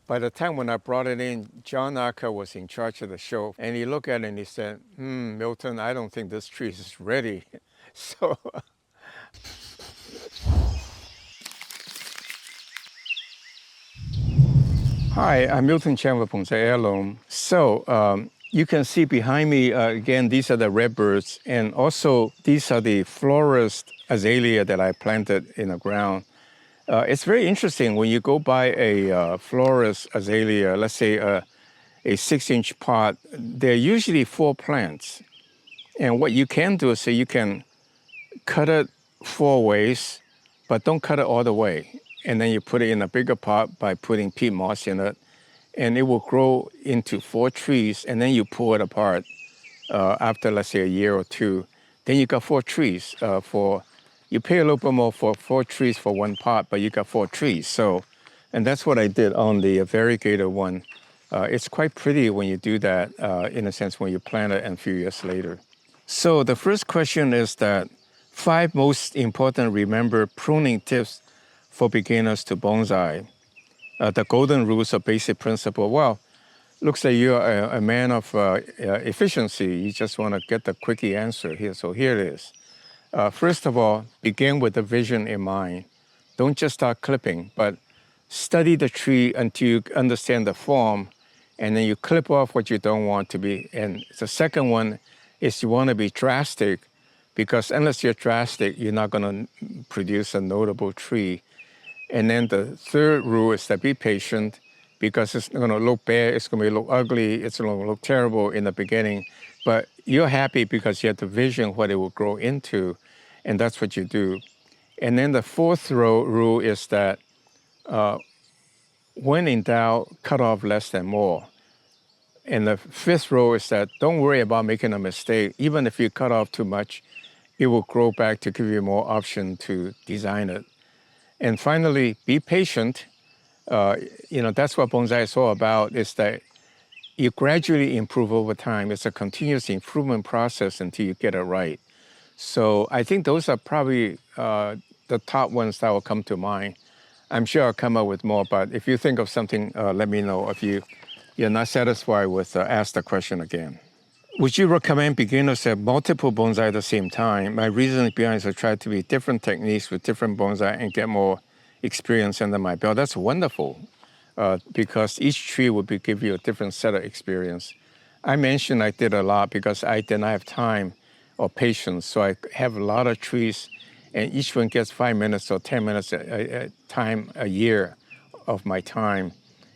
By the time when I brought it in, John Acker was in charge of the show, and he looked at it and he said, Milton, I don't think this tree is ready. So, hi, I'm Milton Chang with Bonsaiheirloom. So, you can see behind me, again, these are the redbirds, and also these are the florist azalea that I planted in the ground. It's very interesting when you go by a florist azalea, let's say a 6-inch pot, there are usually 4 plants. And what you can do is say you can cut it 4 ways, but don't cut it all the way. And then you put it in a bigger pot by putting peat moss in it, and it will grow into 4 trees, and then you pull it apart after, let's say, a year or 2. Then you got 4 trees you pay a little bit more for 4 trees for 1 pot, but you got 4 trees. So, and that's what I did on the variegated one. It's quite pretty when you do that, in a sense, when you plant it and a few years later. So the first question is that 5 most important remember pruning tips for beginners to bonsai. The golden rules or basic principle. Well, looks like you're a man of efficiency. You just want to get the quickie answer here. So here it is. First of all, begin with the vision in mind. Don't just start clipping, but study the tree until you understand the form, and then you clip off what you don't want to be. And the second one is you want to be drastic, because unless you're drastic, you're not going to produce a notable tree. And then the third rule is to be patient, because it's going to look bad, it's going to look ugly, it's going to look terrible in the beginning. But you're happy because you have the vision what it will grow into, and that's what you do. And then the fourth rule is that when in doubt, cut off less than more. And the fifth rule is that don't worry about making a mistake. Even if you cut off too much, it will grow back to give you more option to design it. And finally, be patient. That's what bonsai is all about, is that you gradually improve over time. It's a continuous improvement process until you get it right. So I think those are probably the top ones that will come to mind. I'm sure I'll come up with more, but if you think of something, let me know. If you're not satisfied with, ask the question again. Would you recommend beginners have multiple bonsai at the same time? My reason behind is I try to be different techniques with different bonsai and get more experience under my belt. That's wonderful, because each tree would give you a different set of experience. I mentioned I did a lot because I did not have time or patience, so I have a lot of trees, and each one gets 5 minutes or 10 minutes a year of my time,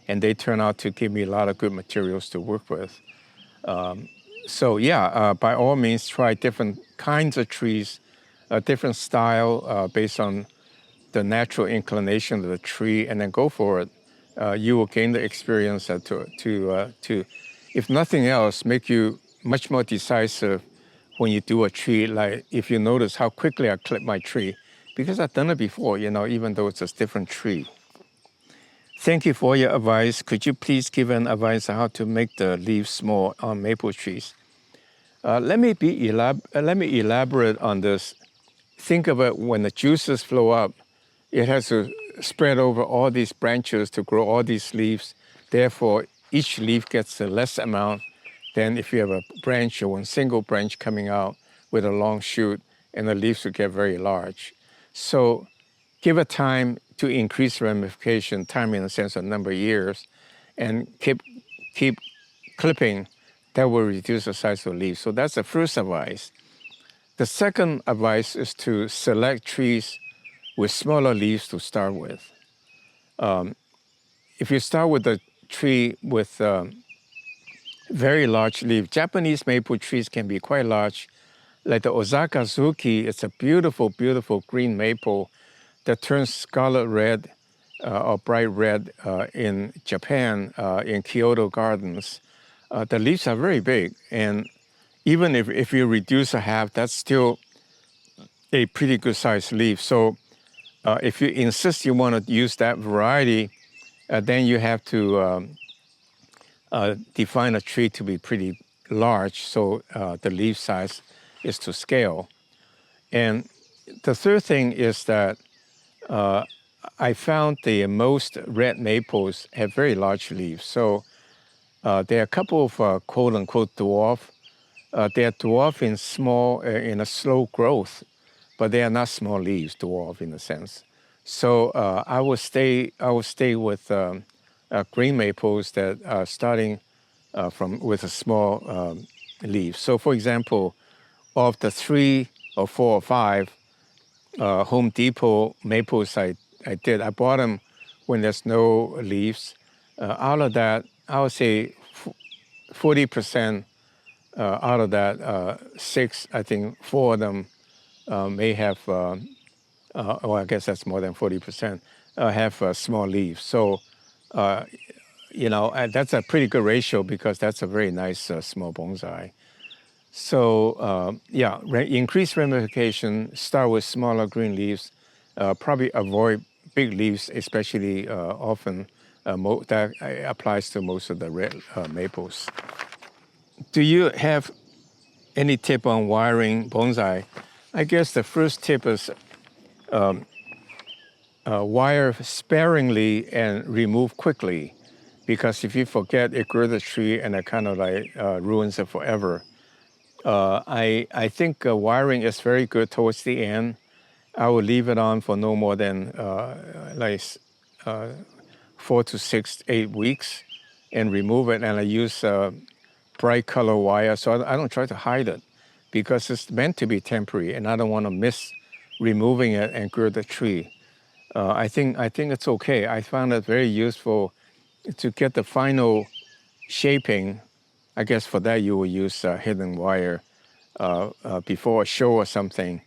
and they turn out to give me a lot of good materials to work with. So yeah, by all means, try different kinds of trees, a different style based on the natural inclination of the tree, and then go for it. You will gain the experience to, if nothing else, make you much more decisive when you do a tree. Like if you notice how quickly I clip my tree, because I've done it before, even though it's a different tree. Thank you for your advice. Could you please give an advice on how to make the leaves small on maple trees? Let me elaborate on this. Think of it when the juices flow up, it has to spread over all these branches to grow all these leaves. Therefore, each leaf gets a less amount than if you have a branch or one single branch coming out with a long shoot, and the leaves will get very large. So give it time to increase ramification, time in the sense of number of years, and keep clipping. That will reduce the size of the leaves. So that's the first advice. The second advice is to select trees with smaller leaves to start with. If you start with a tree with very large leaves, Japanese maple trees can be quite large. Like the Osakazuki, it's a beautiful, beautiful green maple that turns scarlet red or bright red in Japan, in Kyoto gardens. The leaves are very big, and even if you reduce a half, that's still a pretty good sized leaf. So if you insist you want to use that variety, then you have to define a tree to be pretty large, so the leaf size is to scale. And the third thing is that I found the most red maples have very large leaves. So there are a couple of quote unquote dwarf. They are dwarf in small, in a slow growth, but they are not small leaves, dwarf in a sense. So I will stay with green maples that are starting from with a small leaf. So for example, of the 3 or 4 or 5 Home Depot maples I bought them when there's no leaves. Out of that, I would say 40% out of that 6, I think 4 of them may have, well, I guess that's more than 40%, have small leaves. So, that's a pretty good ratio because that's a very nice small bonsai. So, yeah, increase ramification, start with smaller green leaves, probably avoid big leaves, especially often. That applies to most of the red maples. Do you have any tip on wiring bonsai? I guess the first tip is wire sparingly and remove quickly, because if you forget, it grew the tree and it kind of like ruins it forever. I think wiring is very good towards the end. I will leave it on for no more than like 4 to 6, 8 weeks and remove it. And I use bright color wire, so I don't try to hide it because it's meant to be temporary, and I don't want to miss removing it and grow the tree. I think it's okay. I found it very useful to get the final shaping. I guess for that you will use hidden wire before a show or something,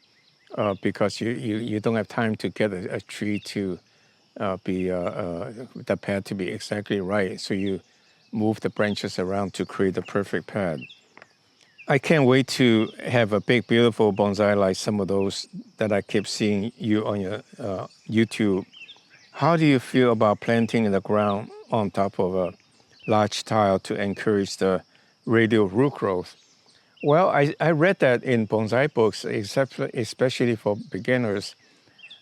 because you don't have time to get a tree to be the pad to be exactly right. So you move the branches around to create the perfect pad. I can't wait to have a big, beautiful bonsai like some of those that I keep seeing you on your YouTube. How do you feel about planting in the ground on top of a large tile to encourage the radial root growth? Well, I read that in bonsai books, especially for beginners.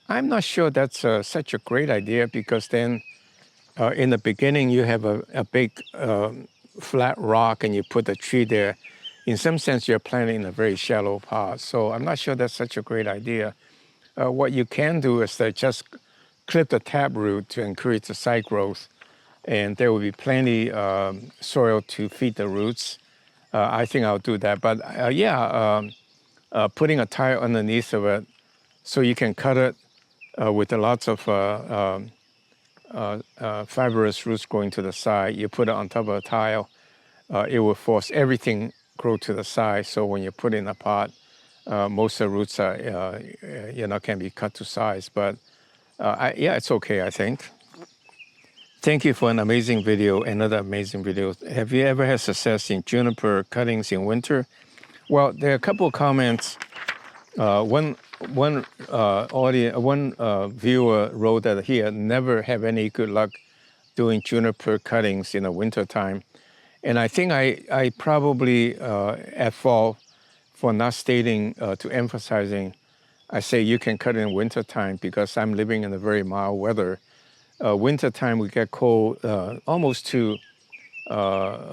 I'm not sure that's such a great idea, because then in the beginning you have a big flat rock and you put the tree there. In some sense, you're planting in a very shallow pot. So I'm not sure that's such a great idea. What you can do is just clip the taproot to encourage the side growth, and there will be plenty soil to feed the roots. I think I'll do that. But putting a tile underneath of it so you can cut it with lots of fibrous roots growing to the side. You put it on top of a tile. It will force everything grow to the side. So when you put it in a pot, most of the roots are, can be cut to size. But it's okay, I think. Thank you for an amazing video, another amazing video. Have you ever had success in juniper cuttings in winter? Well, there are a couple of comments. One viewer wrote that he had never have any good luck doing juniper cuttings in the winter time. And I think I probably at fault for not stating, to emphasizing, I say you can cut in winter time because I'm living in a very mild weather. Winter time we get cold, almost to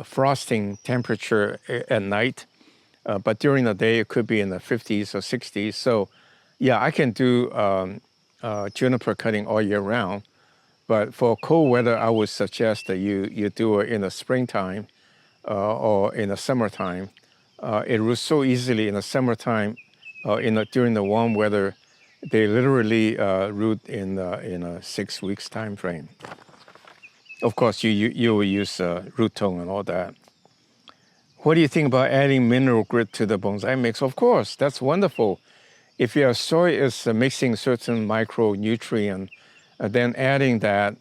frosting temperature at night. But during the day, it could be in the 50s or 60s. So, yeah, I can do juniper cutting all year round. But for cold weather, I would suggest that you do it in the springtime or in the summertime. It roots so easily in the summertime. During the warm weather, they literally root in a 6 weeks time frame. Of course, you will use root tone and all that. What do you think about adding mineral grit to the bonsai mix? Of course, that's wonderful. If your soil is mixing certain micronutrient, then adding that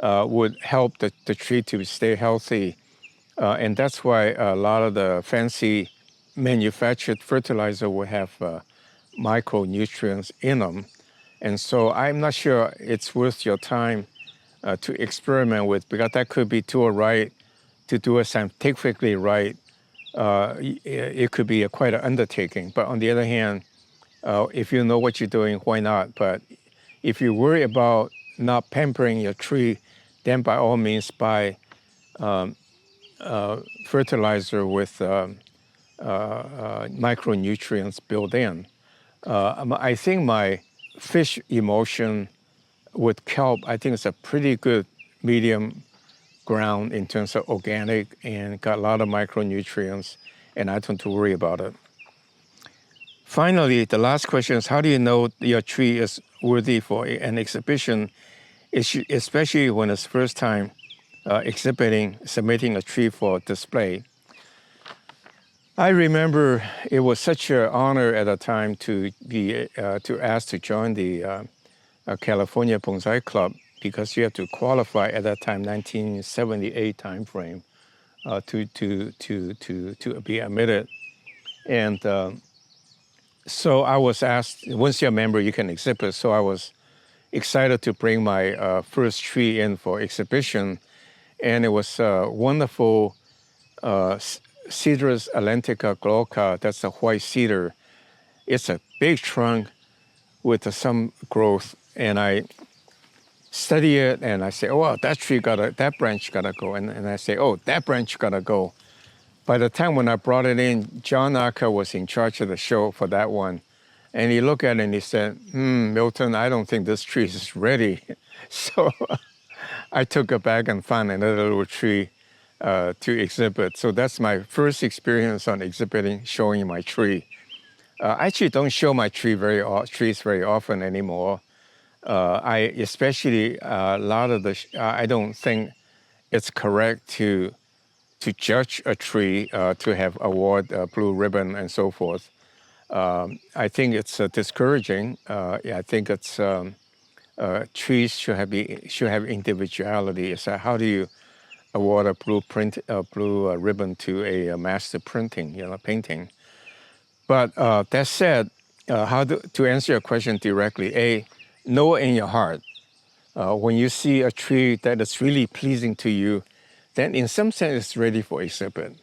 would help the tree to stay healthy. And that's why a lot of the fancy manufactured fertilizer will have micronutrients in them. And so I'm not sure it's worth your time to experiment with, because that could be too right to do it scientifically right. It could be quite an undertaking. But on the other hand, if you know what you're doing, why not? But if you worry about not pampering your tree, then by all means buy fertilizer with micronutrients built in. I think my fish emulsion with kelp, I think it's a pretty good medium ground in terms of organic and got a lot of micronutrients, and I don't have to worry about it. Finally, the last question is, how do you know your tree is worthy for an exhibition, especially when it's first time submitting a tree for display? I remember it was such an honor at the time to be asked to join the California Bonsai Club, because you have to qualify at that time, 1978 timeframe, to be admitted. And so I was asked, once you're a member, you can exhibit. So I was excited to bring my first tree in for exhibition. And it was a wonderful Cedrus atlantica glauca. That's a white cedar. It's a big trunk with some growth. And I study it and I say, oh, well, that branch gotta go. And I say, oh, that branch gotta go. By the time when I brought it in, John Acker was in charge of the show for that one. And he looked at it and he said, Milton, I don't think this tree is ready. So I took it back and found another little tree to exhibit. So that's my first experience on exhibiting, showing my tree. I actually don't show my trees very often anymore. I don't think it's correct to judge a tree, to have award blue ribbon and so forth. I think it's discouraging. I think it's trees should have individuality. So how do you award a blue ribbon to a master painting? But that said, to answer your question directly, know in your heart, when you see a tree that is really pleasing to you, then in some sense it's ready for exhibit.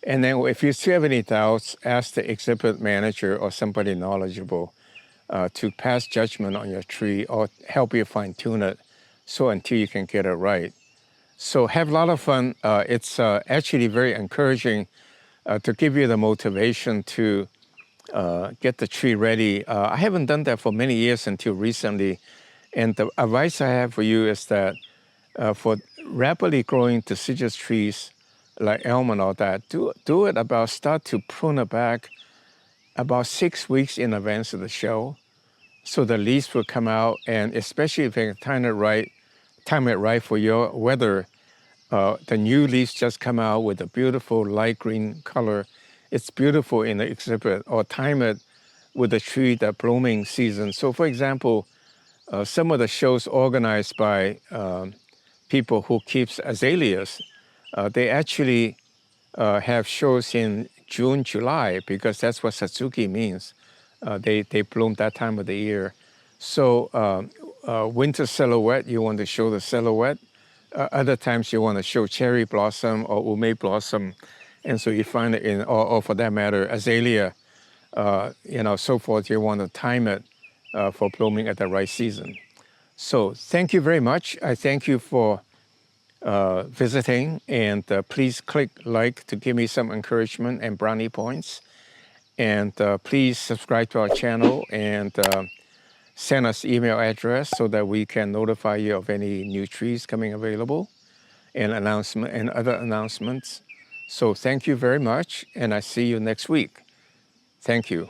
And then if you still have any doubts, ask the exhibit manager or somebody knowledgeable to pass judgment on your tree or help you fine tune it until you can get it right. So have a lot of fun. It's actually very encouraging to give you the motivation to get the tree ready. I haven't done that for many years until recently. And the advice I have for you is that for rapidly growing deciduous trees like elm and all that, do it start to prune it back about 6 weeks in advance of the show. So the leaves will come out, and especially if you time it right for your weather, the new leaves just come out with a beautiful light green color. It's beautiful in the exhibit, or time it with the tree, the blooming season. So for example, some of the shows organized by people who keeps azaleas, they actually have shows in June, July, because that's what Satsuki means. They bloom that time of the year. So winter silhouette, you want to show the silhouette. Other times you want to show cherry blossom or ume blossom. And so you find it or for that matter, azalea, so forth. You want to time it for blooming at the right season. So thank you very much. I thank you for visiting, and please click like to give me some encouragement and brownie points. And please subscribe to our channel and send us email address so that we can notify you of any new trees coming available and other announcements. So thank you very much, and I see you next week. Thank you.